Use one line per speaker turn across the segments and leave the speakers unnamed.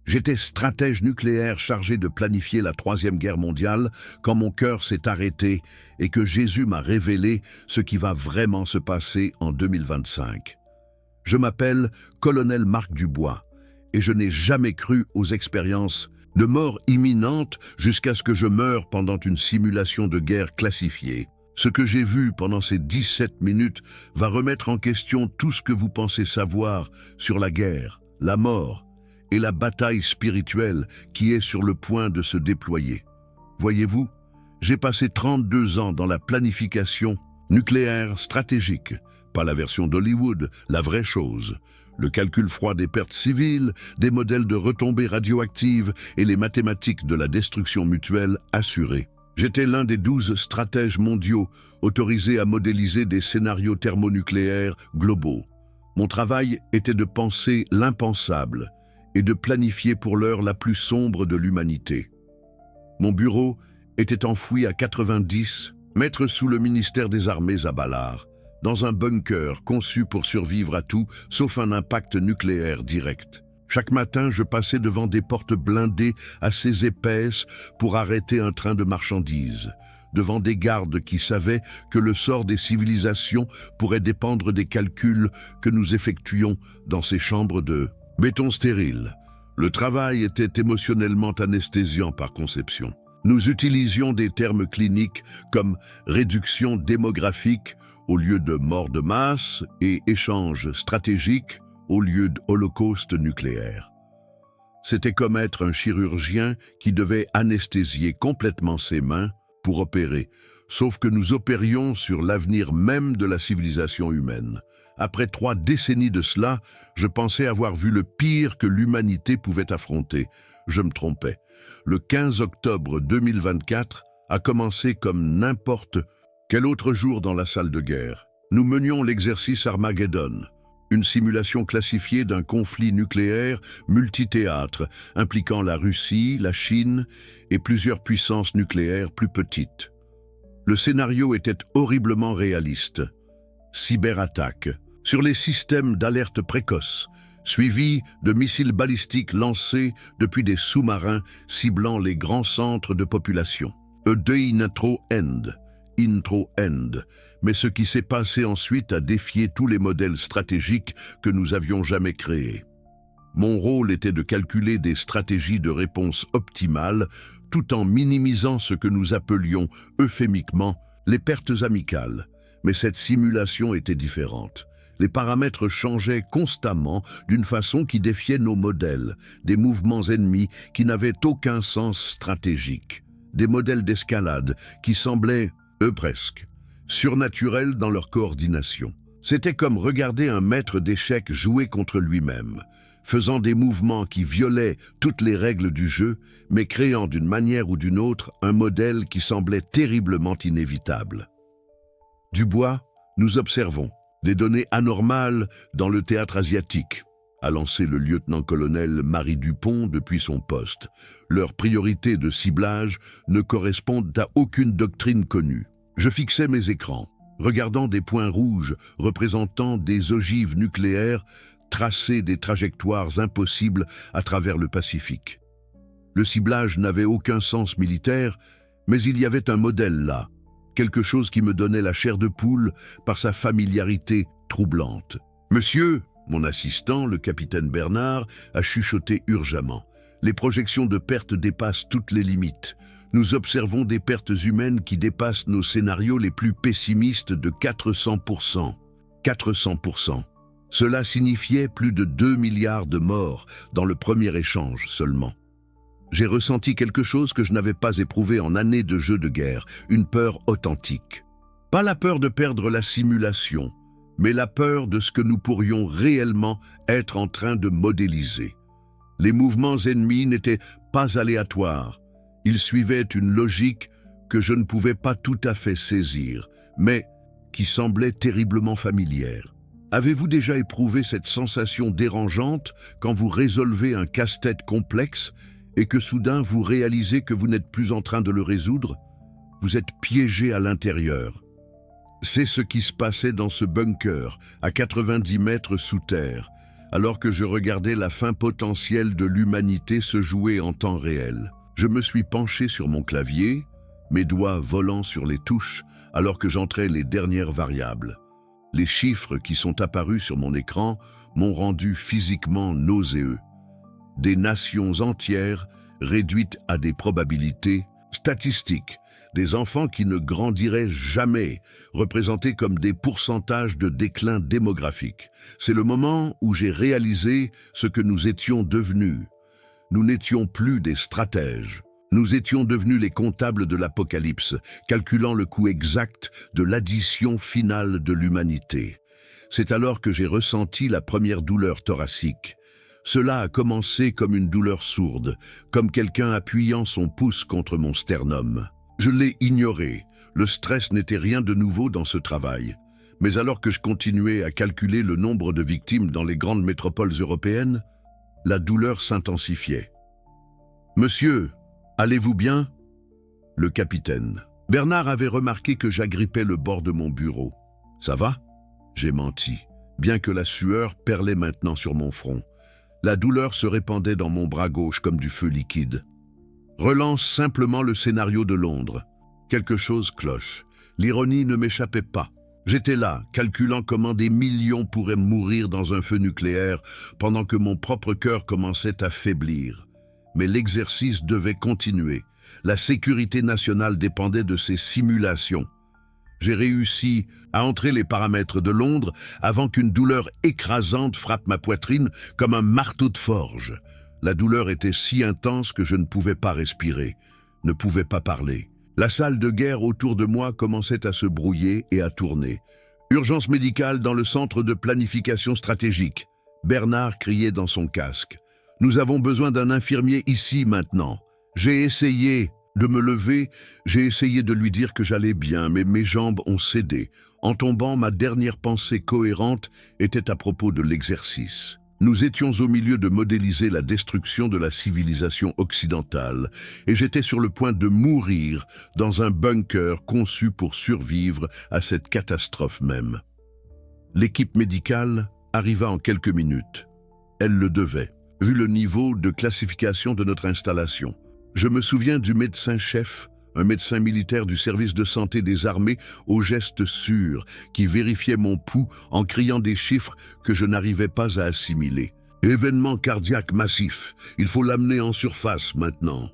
J'étais stratège nucléaire chargé de planifier la Troisième Guerre mondiale quand mon cœur s'est arrêté et que Jésus m'a révélé ce qui va vraiment se passer en 2025. Je m'appelle Colonel Marc Dubois et je n'ai jamais cru aux expériences de mort imminente jusqu'à ce que je meure pendant une simulation de guerre classifiée. Ce que j'ai vu pendant ces 17 minutes va remettre en question tout ce que vous pensez savoir sur la guerre, la mort et la bataille spirituelle qui est sur le point de se déployer. Voyez-vous, j'ai passé 32 ans dans la planification nucléaire stratégique, pas la version d'Hollywood, la vraie chose. Le calcul froid des pertes civiles, des modèles de retombées radioactives et les mathématiques de la destruction mutuelle assurée. J'étais l'un des 12 stratèges mondiaux autorisés à modéliser des scénarios thermonucléaires globaux. Mon travail était de penser l'impensable et de planifier pour l'heure la plus sombre de l'humanité. Mon bureau était enfoui à 90 mètres sous le ministère des Armées à Ballard, dans un bunker conçu pour survivre à tout, sauf un impact nucléaire direct. Chaque matin, je passais devant des portes blindées assez épaisses pour arrêter un train de marchandises, devant des gardes qui savaient que le sort des civilisations pourrait dépendre des calculs que nous effectuions dans ces chambres de béton stérile. Le travail était émotionnellement anesthésiant par conception. Nous utilisions des termes cliniques comme réduction démographique au lieu de mort de masse et échange stratégique au lieu d'holocauste nucléaire. C'était comme être un chirurgien qui devait anesthésier complètement ses mains pour opérer, sauf que nous opérions sur l'avenir même de la civilisation humaine. Après 3 décennies de cela, je pensais avoir vu le pire que l'humanité pouvait affronter. Je me trompais. Le 15 octobre 2024 a commencé comme n'importe quel autre jour dans la salle de guerre. Nous menions l'exercice Armageddon, une simulation classifiée d'un conflit nucléaire multithéâtre impliquant la Russie, la Chine et plusieurs puissances nucléaires plus petites. Le scénario était horriblement réaliste. Cyberattaque sur les systèmes d'alerte précoce, suivi de missiles balistiques lancés depuis des sous-marins ciblant les grands centres de population. A day intro end. Mais ce qui s'est passé ensuite a défié tous les modèles stratégiques que nous avions jamais créés. Mon rôle était de calculer des stratégies de réponse optimales tout en minimisant ce que nous appelions euphémiquement les pertes amicales. Mais cette simulation était différente. Les paramètres changeaient constamment d'une façon qui défiait nos modèles, des mouvements ennemis qui n'avaient aucun sens stratégique, des modèles d'escalade qui semblaient, presque, surnaturels dans leur coordination. C'était comme regarder un maître d'échecs jouer contre lui-même, faisant des mouvements qui violaient toutes les règles du jeu, mais créant d'une manière ou d'une autre un modèle qui semblait terriblement inévitable. Dubois, nous observons des données anormales dans le théâtre asiatique, a lancé le lieutenant-colonel Marie Dupont depuis son poste. Leurs priorités de ciblage ne correspondent à aucune doctrine connue. Je fixais mes écrans, regardant des points rouges représentant des ogives nucléaires tracer des trajectoires impossibles à travers le Pacifique. Le ciblage n'avait aucun sens militaire, mais il y avait un modèle là, quelque chose qui me donnait la chair de poule par sa familiarité troublante. « Monsieur !» Mon assistant, le capitaine Bernard, a chuchoté urgemment. Les projections de pertes dépassent toutes les limites. Nous observons des pertes humaines qui dépassent nos scénarios les plus pessimistes de 400%. 400%. Cela signifiait plus de 2 milliards de morts dans le premier échange seulement. J'ai ressenti quelque chose que je n'avais pas éprouvé en années de jeux de guerre, une peur authentique. Pas la peur de perdre la simulation, mais la peur de ce que nous pourrions réellement être en train de modéliser. Les mouvements ennemis n'étaient pas aléatoires. Ils suivaient une logique que je ne pouvais pas tout à fait saisir, mais qui semblait terriblement familière. Avez-vous déjà éprouvé cette sensation dérangeante quand vous résolvez un casse-tête complexe et que soudain vous réalisez que vous n'êtes plus en train de le résoudre? Vous êtes piégé à l'intérieur. C'est ce qui se passait dans ce bunker, à 90 mètres sous terre. alors que je regardais la fin potentielle de l'humanité se jouer en temps réel. Je me suis penché sur mon clavier, mes doigts volant sur les touches, alors que j'entrais les dernières variables. Les chiffres qui sont apparus sur mon écran m'ont rendu physiquement nauséeux. Des nations entières réduites à des probabilités statistiques, des enfants qui ne grandiraient jamais, représentés comme des pourcentages de déclin démographique. C'est le moment où j'ai réalisé ce que nous étions devenus. Nous n'étions plus des stratèges. Nous étions devenus les comptables de l'apocalypse, calculant le coût exact de l'addition finale de l'humanité. C'est alors que j'ai ressenti la première douleur thoracique. Cela a commencé comme une douleur sourde, comme quelqu'un appuyant son pouce contre mon sternum. Je l'ai ignoré. Le stress n'était rien de nouveau dans ce travail. Mais alors que je continuais à calculer le nombre de victimes dans les grandes métropoles européennes, la douleur s'intensifiait. « Monsieur, allez-vous bien ?» Le capitaine. Bernard avait remarqué que j'agrippais le bord de mon bureau. « Ça va ?» J'ai menti, bien que la sueur perlait maintenant sur mon front. La douleur se répandait dans mon bras gauche comme du feu liquide. Relance simplement le scénario de Londres. Quelque chose cloche. L'ironie ne m'échappait pas. J'étais là, calculant comment des millions pourraient mourir dans un feu nucléaire pendant que mon propre cœur commençait à faiblir. Mais l'exercice devait continuer. La sécurité nationale dépendait de ces simulations. J'ai réussi à entrer les paramètres de Londres avant qu'une douleur écrasante frappe ma poitrine comme un marteau de forge. La douleur était si intense que je ne pouvais pas respirer, ne pouvais pas parler. La salle de guerre autour de moi commençait à se brouiller et à tourner. Urgence médicale dans le centre de planification stratégique. Bernard criait dans son casque. « Nous avons besoin d'un infirmier ici maintenant. » J'ai essayé de me lever, j'ai essayé de lui dire que j'allais bien, mais mes jambes ont cédé. En tombant, ma dernière pensée cohérente était à propos de l'exercice. Nous étions au milieu de modéliser la destruction de la civilisation occidentale, et j'étais sur le point de mourir dans un bunker conçu pour survivre à cette catastrophe même. L'équipe médicale arriva en quelques minutes. Elle le devait, vu le niveau de classification de notre installation. Je me souviens du médecin-chef, un médecin militaire du service de santé des armées au geste sûr, qui vérifiait mon pouls en criant des chiffres que je n'arrivais pas à assimiler. Événement cardiaque massif, il faut l'amener en surface maintenant.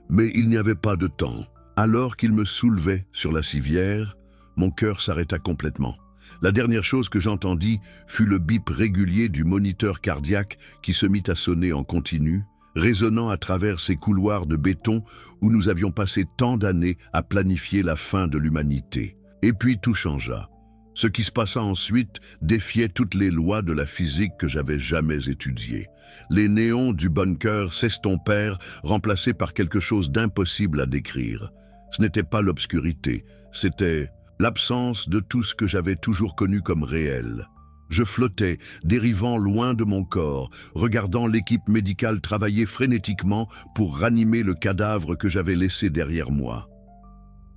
Mais il n'y avait pas de temps. Alors qu'il me soulevait sur la civière, mon cœur s'arrêta complètement. La dernière chose que j'entendis fut le bip régulier du moniteur cardiaque qui se mit à sonner en continu, résonnant à travers ces couloirs de béton où nous avions passé tant d'années à planifier la fin de l'humanité. Et puis tout changea. Ce qui se passa ensuite défiait toutes les lois de la physique que j'avais jamais étudiées. Les néons du bunker s'estompèrent, remplacés par quelque chose d'impossible à décrire. Ce n'était pas l'obscurité, c'était l'absence de tout ce que j'avais toujours connu comme réel. Je flottais, dérivant loin de mon corps, regardant l'équipe médicale travailler frénétiquement pour ranimer le cadavre que j'avais laissé derrière moi.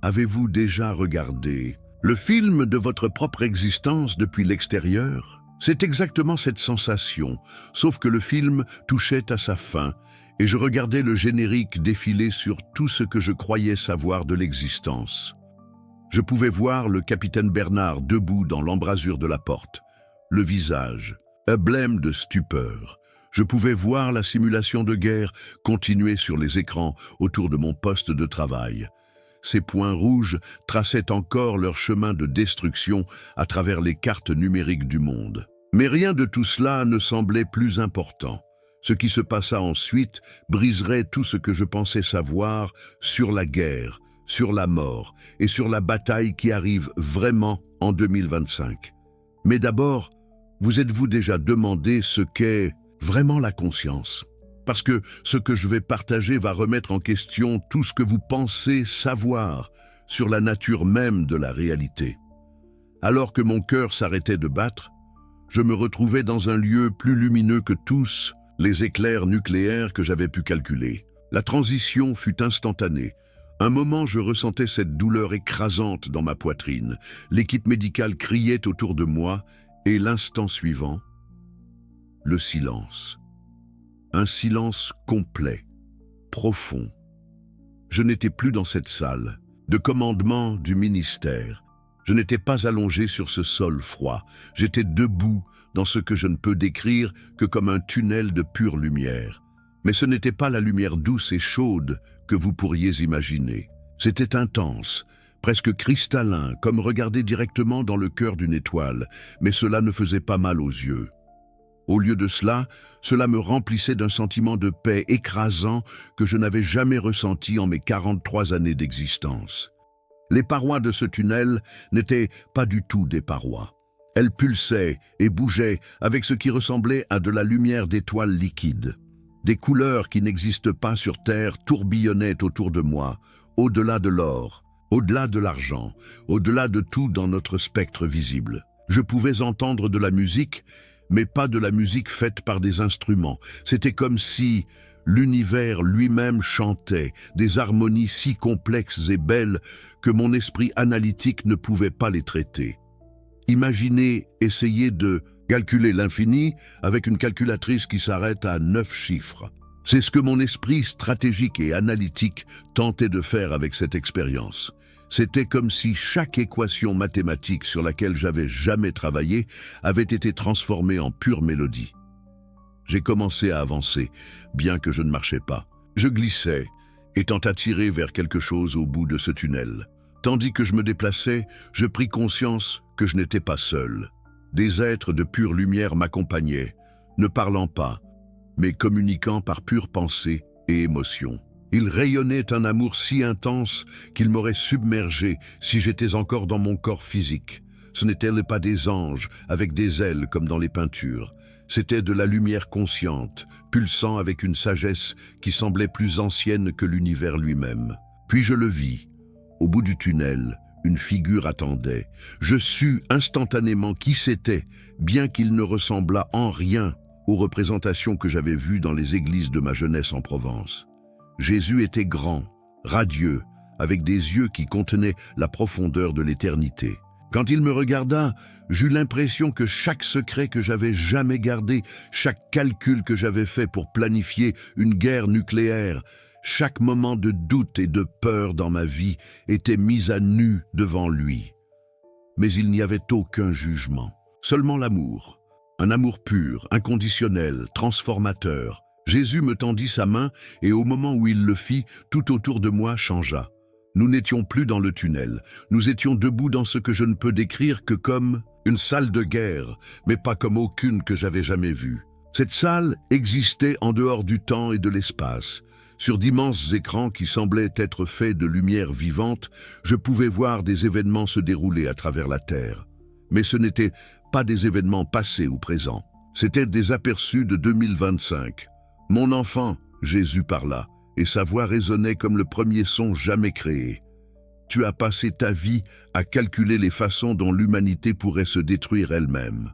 Avez-vous déjà regardé le film de votre propre existence depuis l'extérieur? C'est exactement cette sensation, sauf que le film touchait à sa fin, et je regardais le générique défiler sur tout ce que je croyais savoir de l'existence. Je pouvais voir le capitaine Bernard debout dans l'embrasure de la porte. Le visage, un blême de stupeur. Je pouvais voir la simulation de guerre continuer sur les écrans autour de mon poste de travail. Ces points rouges traçaient encore leur chemin de destruction à travers les cartes numériques du monde. Mais rien de tout cela ne semblait plus important. Ce qui se passa ensuite briserait tout ce que je pensais savoir sur la guerre, sur la mort et sur la bataille qui arrive vraiment en 2025. Mais d'abord, vous êtes-vous déjà demandé ce qu'est vraiment la conscience? Parce que ce que je vais partager va remettre en question tout ce que vous pensez savoir sur la nature même de la réalité. Alors que mon cœur s'arrêtait de battre, je me retrouvais dans un lieu plus lumineux que tous les éclairs nucléaires que j'avais pu calculer. La transition fut instantanée. Un moment, je ressentais cette douleur écrasante dans ma poitrine. L'équipe médicale criait autour de moi, et l'instant suivant, le silence. Un silence complet, profond. Je n'étais plus dans cette salle de commandement du ministère. Je n'étais pas allongé sur ce sol froid. J'étais debout dans ce que je ne peux décrire que comme un tunnel de pure lumière. Mais ce n'était pas la lumière douce et chaude que vous pourriez imaginer. C'était intense, presque cristallin, comme regarder directement dans le cœur d'une étoile, mais cela ne faisait pas mal aux yeux. Au lieu de cela, cela me remplissait d'un sentiment de paix écrasant que je n'avais jamais ressenti en mes 43 années d'existence. Les parois de ce tunnel n'étaient pas du tout des parois. Elles pulsaient et bougeaient avec ce qui ressemblait à de la lumière d'étoiles liquides. Des couleurs qui n'existent pas sur Terre tourbillonnaient autour de moi, au-delà de l'or, au-delà de l'argent, au-delà de tout dans notre spectre visible. Je pouvais entendre de la musique, mais pas de la musique faite par des instruments. C'était comme si l'univers lui-même chantait, des harmonies si complexes et belles que mon esprit analytique ne pouvait pas les traiter. Imaginez essayer de calculer l'infini avec une calculatrice qui s'arrête à 9 chiffres. C'est ce que mon esprit stratégique et analytique tentait de faire avec cette expérience. C'était comme si chaque équation mathématique sur laquelle j'avais jamais travaillé avait été transformée en pure mélodie. J'ai commencé à avancer, bien que je ne marchais pas. Je glissais, étant attiré vers quelque chose au bout de ce tunnel. Tandis que je me déplaçais, je pris conscience que je n'étais pas seul. Des êtres de pure lumière m'accompagnaient, ne parlant pas, mais communiquant par pure pensée et émotion. Ils rayonnaient un amour si intense qu'il m'aurait submergé si j'étais encore dans mon corps physique. Ce n'étaient pas des anges avec des ailes comme dans les peintures. C'était de la lumière consciente, pulsant avec une sagesse qui semblait plus ancienne que l'univers lui-même. Puis je le vis. Au bout du tunnel, une figure attendait. Je sus instantanément qui c'était, bien qu'il ne ressemblât en rien aux représentations que j'avais vues dans les églises de ma jeunesse en Provence. Jésus était grand, radieux, avec des yeux qui contenaient la profondeur de l'éternité. Quand il me regarda, j'eus l'impression que chaque secret que j'avais jamais gardé, chaque calcul que j'avais fait pour planifier une guerre nucléaire, chaque moment de doute et de peur dans ma vie était mis à nu devant lui. Mais il n'y avait aucun jugement, seulement l'amour. Un amour pur, inconditionnel, transformateur. Jésus me tendit sa main et au moment où il le fit, tout autour de moi changea. Nous n'étions plus dans le tunnel. Nous étions debout dans ce que je ne peux décrire que comme une salle de guerre, mais pas comme aucune que j'avais jamais vue. Cette salle existait en dehors du temps et de l'espace. Sur d'immenses écrans qui semblaient être faits de lumière vivante, je pouvais voir des événements se dérouler à travers la Terre. Mais ce n'étaient pas des événements passés ou présents. C'étaient des aperçus de 2025. Mon enfant, Jésus parla, et sa voix résonnait comme le premier son jamais créé. Tu as passé ta vie à calculer les façons dont l'humanité pourrait se détruire elle-même.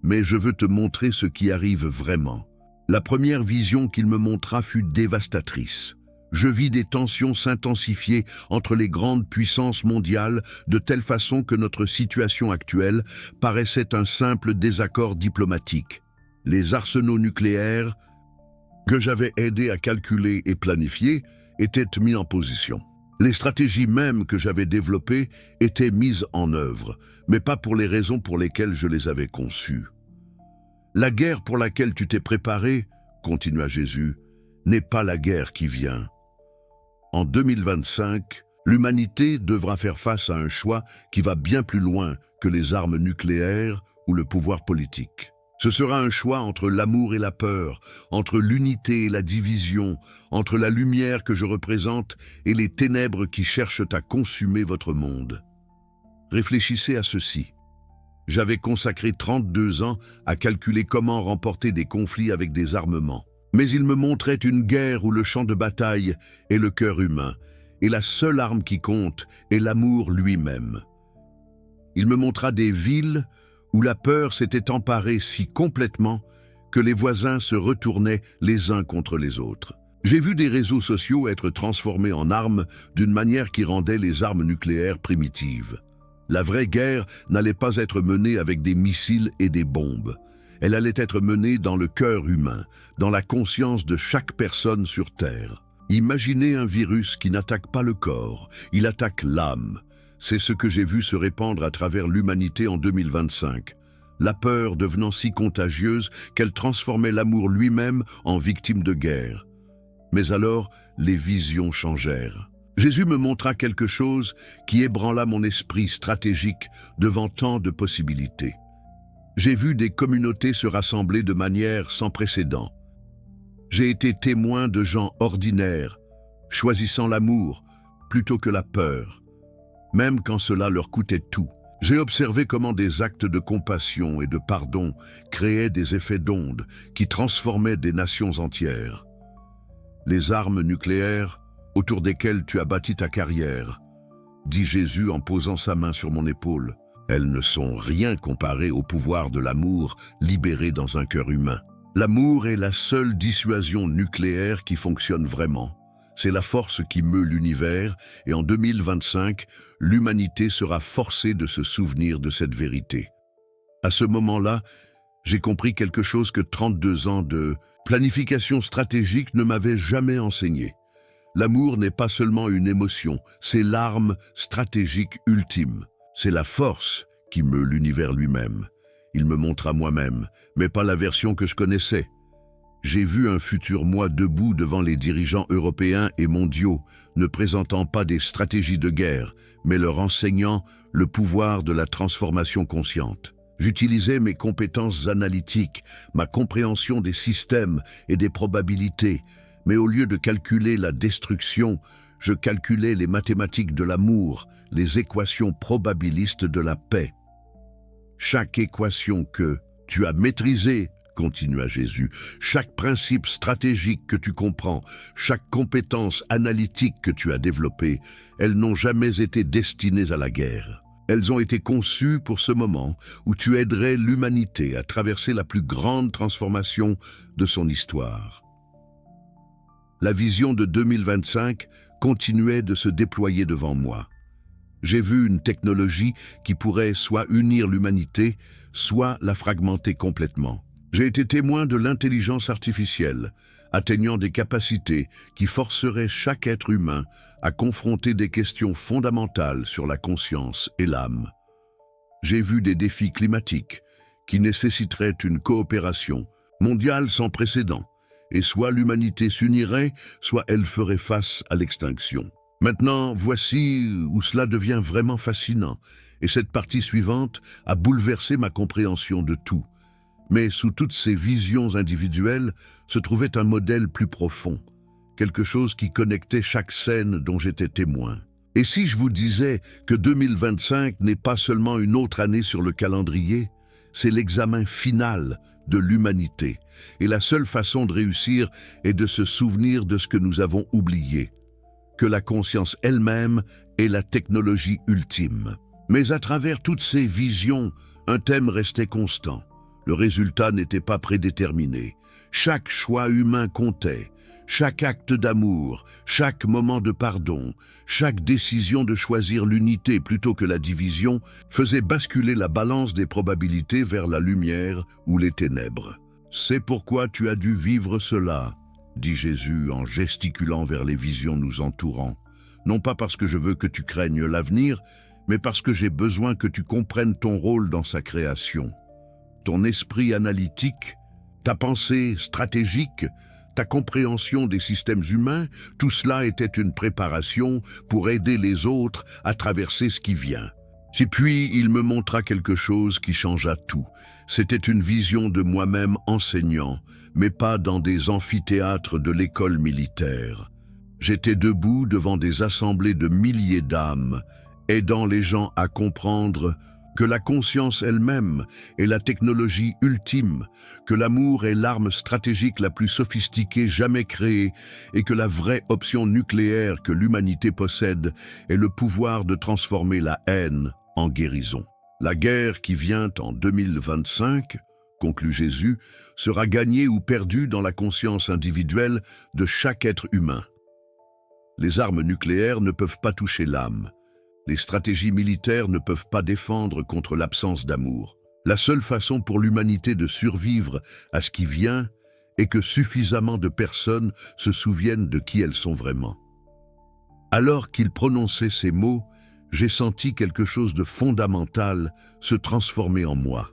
Mais je veux te montrer ce qui arrive vraiment. La première vision qu'il me montra fut dévastatrice. Je vis des tensions s'intensifier entre les grandes puissances mondiales de telle façon que notre situation actuelle paraissait un simple désaccord diplomatique. Les arsenaux nucléaires, que j'avais aidé à calculer et planifier, étaient mis en position. Les stratégies mêmes que j'avais développées étaient mises en œuvre, mais pas pour les raisons pour lesquelles je les avais conçues. La guerre pour laquelle tu t'es préparé, continua Jésus, n'est pas la guerre qui vient. En 2025, l'humanité devra faire face à un choix qui va bien plus loin que les armes nucléaires ou le pouvoir politique. Ce sera un choix entre l'amour et la peur, entre l'unité et la division, entre la lumière que je représente et les ténèbres qui cherchent à consumer votre monde. Réfléchissez à ceci. J'avais consacré 32 ans à calculer comment remporter des conflits avec des armements. Mais il me montrait une guerre où le champ de bataille est le cœur humain, et la seule arme qui compte est l'amour lui-même. Il me montra des villes où la peur s'était emparée si complètement que les voisins se retournaient les uns contre les autres. J'ai vu des réseaux sociaux être transformés en armes d'une manière qui rendait les armes nucléaires primitives. La vraie guerre n'allait pas être menée avec des missiles et des bombes. Elle allait être menée dans le cœur humain, dans la conscience de chaque personne sur Terre. Imaginez un virus qui n'attaque pas le corps, il attaque l'âme. C'est ce que j'ai vu se répandre à travers l'humanité en 2025. La peur devenant si contagieuse qu'elle transformait l'amour lui-même en victime de guerre. Mais alors, les visions changèrent. Jésus me montra quelque chose qui ébranla mon esprit stratégique devant tant de possibilités. J'ai vu des communautés se rassembler de manière sans précédent. J'ai été témoin de gens ordinaires, choisissant l'amour plutôt que la peur, même quand cela leur coûtait tout. J'ai observé comment des actes de compassion et de pardon créaient des effets d'onde qui transformaient des nations entières. Les armes nucléaires, autour desquelles tu as bâti ta carrière, dit Jésus en posant sa main sur mon épaule, elles ne sont rien comparées au pouvoir de l'amour libéré dans un cœur humain. L'amour est la seule dissuasion nucléaire qui fonctionne vraiment. C'est la force qui meut l'univers et en 2025, l'humanité sera forcée de se souvenir de cette vérité. À ce moment-là, j'ai compris quelque chose que 32 ans de planification stratégique ne m'avaient jamais enseigné. L'amour n'est pas seulement une émotion, c'est l'arme stratégique ultime. C'est la force qui meut l'univers lui-même. Il me montra moi-même, mais pas la version que je connaissais. J'ai vu un futur moi debout devant les dirigeants européens et mondiaux, ne présentant pas des stratégies de guerre, mais leur enseignant le pouvoir de la transformation consciente. J'utilisais mes compétences analytiques, ma compréhension des systèmes et des probabilités, mais au lieu de calculer la destruction, je calculais les mathématiques de l'amour, les équations probabilistes de la paix. Chaque équation que tu as maîtrisée, continua Jésus, chaque principe stratégique que tu comprends, chaque compétence analytique que tu as développée, elles n'ont jamais été destinées à la guerre. Elles ont été conçues pour ce moment où tu aiderais l'humanité à traverser la plus grande transformation de son histoire. La vision de 2025 continuait de se déployer devant moi. J'ai vu une technologie qui pourrait soit unir l'humanité, soit la fragmenter complètement. J'ai été témoin de l'intelligence artificielle, atteignant des capacités qui forceraient chaque être humain à confronter des questions fondamentales sur la conscience et l'âme. J'ai vu des défis climatiques qui nécessiteraient une coopération mondiale sans précédent, et soit l'humanité s'unirait, soit elle ferait face à l'extinction. Maintenant, voici où cela devient vraiment fascinant, et cette partie suivante a bouleversé ma compréhension de tout. Mais sous toutes ces visions individuelles se trouvait un modèle plus profond, quelque chose qui connectait chaque scène dont j'étais témoin. Et si je vous disais que 2025 n'est pas seulement une autre année sur le calendrier, c'est l'examen final de l'humanité, et la seule façon de réussir est de se souvenir de ce que nous avons oublié, que la conscience elle-même est la technologie ultime. Mais à travers toutes ces visions, un thème restait constant. Le résultat n'était pas prédéterminé. Chaque choix humain comptait. Chaque acte d'amour, chaque moment de pardon, chaque décision de choisir l'unité plutôt que la division faisait basculer la balance des probabilités vers la lumière ou les ténèbres. « C'est pourquoi tu as dû vivre cela », dit Jésus en gesticulant vers les visions nous entourant. « Non pas parce que je veux que tu craignes l'avenir, mais parce que j'ai besoin que tu comprennes ton rôle dans sa création. Ton esprit analytique, ta pensée stratégique, ta compréhension des systèmes humains, tout cela était une préparation pour aider les autres à traverser ce qui vient. Et puis, il me montra quelque chose qui changea tout. C'était une vision de moi-même enseignant, mais pas dans des amphithéâtres de l'école militaire. J'étais debout devant des assemblées de milliers d'âmes, aidant les gens à comprendre que la conscience elle-même est la technologie ultime, que l'amour est l'arme stratégique la plus sophistiquée jamais créée et que la vraie option nucléaire que l'humanité possède est le pouvoir de transformer la haine en guérison. La guerre qui vient en 2025, conclut Jésus, sera gagnée ou perdue dans la conscience individuelle de chaque être humain. Les armes nucléaires ne peuvent pas toucher l'âme. Les stratégies militaires ne peuvent pas défendre contre l'absence d'amour. La seule façon pour l'humanité de survivre à ce qui vient est que suffisamment de personnes se souviennent de qui elles sont vraiment. Alors qu'il prononçait ces mots, j'ai senti quelque chose de fondamental se transformer en moi.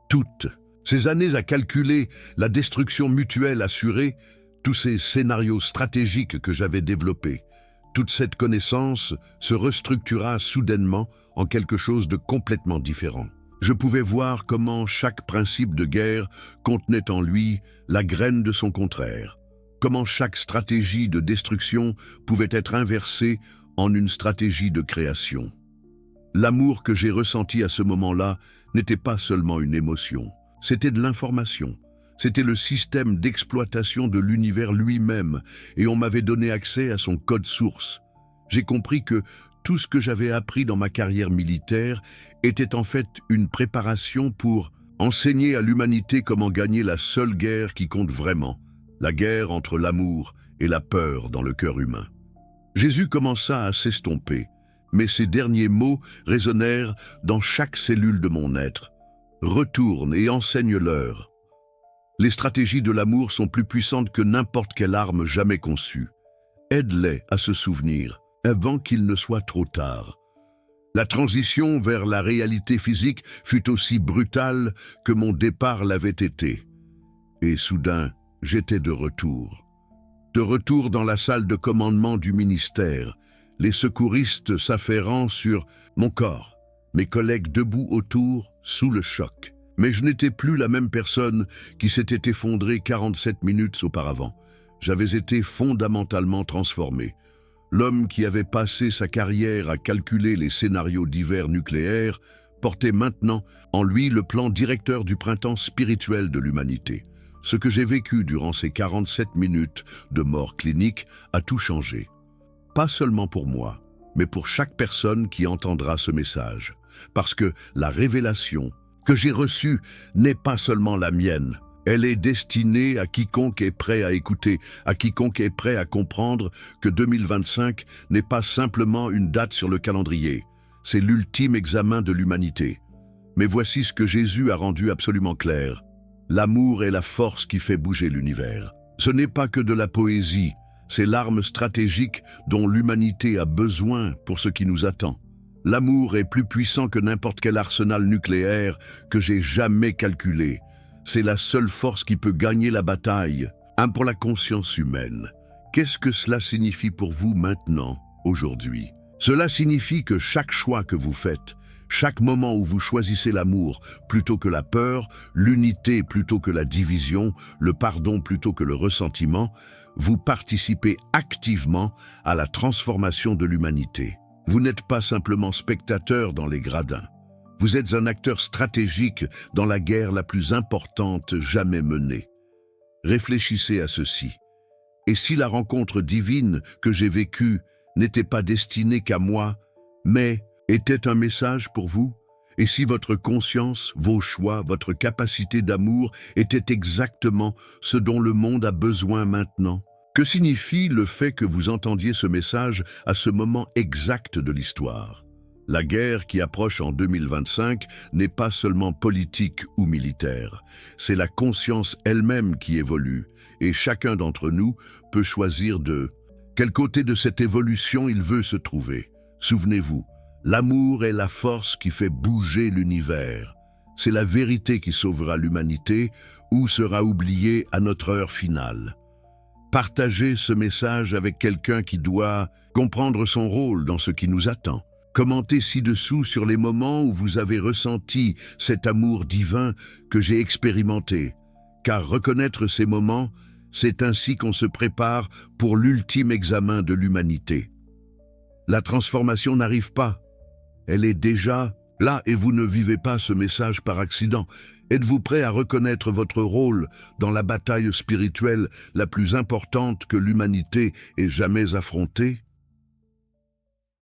Toutes ces années à calculer la destruction mutuelle assurée, tous ces scénarios stratégiques que j'avais développés, toute cette connaissance se restructura soudainement en quelque chose de complètement différent. Je pouvais voir comment chaque principe de guerre contenait en lui la graine de son contraire, comment chaque stratégie de destruction pouvait être inversée en une stratégie de création. L'amour que j'ai ressenti à ce moment-là n'était pas seulement une émotion, c'était de l'information. C'était le système d'exploitation de l'univers lui-même et on m'avait donné accès à son code source. J'ai compris que tout ce que j'avais appris dans ma carrière militaire était en fait une préparation pour enseigner à l'humanité comment gagner la seule guerre qui compte vraiment, la guerre entre l'amour et la peur dans le cœur humain. Jésus commença à s'estomper, mais ses derniers mots résonnèrent dans chaque cellule de mon être. « Retourne et enseigne-leur. » Les stratégies de l'amour sont plus puissantes que n'importe quelle arme jamais conçue. Aide-les à se souvenir, avant qu'il ne soit trop tard. La transition vers la réalité physique fut aussi brutale que mon départ l'avait été. Et soudain, j'étais de retour. De retour dans la salle de commandement du ministère, les secouristes s'affairant sur mon corps, mes collègues debout autour, sous le choc. Mais je n'étais plus la même personne qui s'était effondrée 47 minutes auparavant. J'avais été fondamentalement transformé. L'homme qui avait passé sa carrière à calculer les scénarios divers nucléaires portait maintenant en lui le plan directeur du printemps spirituel de l'humanité. Ce que j'ai vécu durant ces 47 minutes de mort clinique a tout changé. Pas seulement pour moi, mais pour chaque personne qui entendra ce message. Parce que la révélation que j'ai reçue n'est pas seulement la mienne. Elle est destinée à quiconque est prêt à écouter, à quiconque est prêt à comprendre que 2025 n'est pas simplement une date sur le calendrier. C'est l'ultime examen de l'humanité. Mais voici ce que Jésus a rendu absolument clair. L'amour est la force qui fait bouger l'univers. Ce n'est pas que de la poésie, c'est l'arme stratégique dont l'humanité a besoin pour ce qui nous attend. L'amour est plus puissant que n'importe quel arsenal nucléaire que j'ai jamais calculé. C'est la seule force qui peut gagner la bataille. Pour la conscience humaine. Qu'est-ce que cela signifie pour vous maintenant, aujourd'hui? Cela signifie que chaque choix que vous faites, chaque moment où vous choisissez l'amour plutôt que la peur, l'unité plutôt que la division, le pardon plutôt que le ressentiment, vous participez activement à la transformation de l'humanité. Vous n'êtes pas simplement spectateur dans les gradins. Vous êtes un acteur stratégique dans la guerre la plus importante jamais menée. Réfléchissez à ceci. Et si la rencontre divine que j'ai vécue n'était pas destinée qu'à moi, mais était un message pour vous? Et si votre conscience, vos choix, votre capacité d'amour étaient exactement ce dont le monde a besoin maintenant? Que signifie le fait que vous entendiez ce message à ce moment exact de l'histoire? La guerre qui approche en 2025 n'est pas seulement politique ou militaire. C'est la conscience elle-même qui évolue, et chacun d'entre nous peut choisir de quel côté de cette évolution il veut se trouver. Souvenez-vous, l'amour est la force qui fait bouger l'univers. C'est la vérité qui sauvera l'humanité ou sera oubliée à notre heure finale. Partagez ce message avec quelqu'un qui doit comprendre son rôle dans ce qui nous attend. Commentez ci-dessous sur les moments où vous avez ressenti cet amour divin que j'ai expérimenté, car reconnaître ces moments, c'est ainsi qu'on se prépare pour l'ultime examen de l'humanité. La transformation n'arrive pas, elle est déjà là et vous ne vivez pas ce message par accident. Êtes-vous prêt à reconnaître votre rôle dans la bataille spirituelle la plus importante que l'humanité ait jamais affrontée?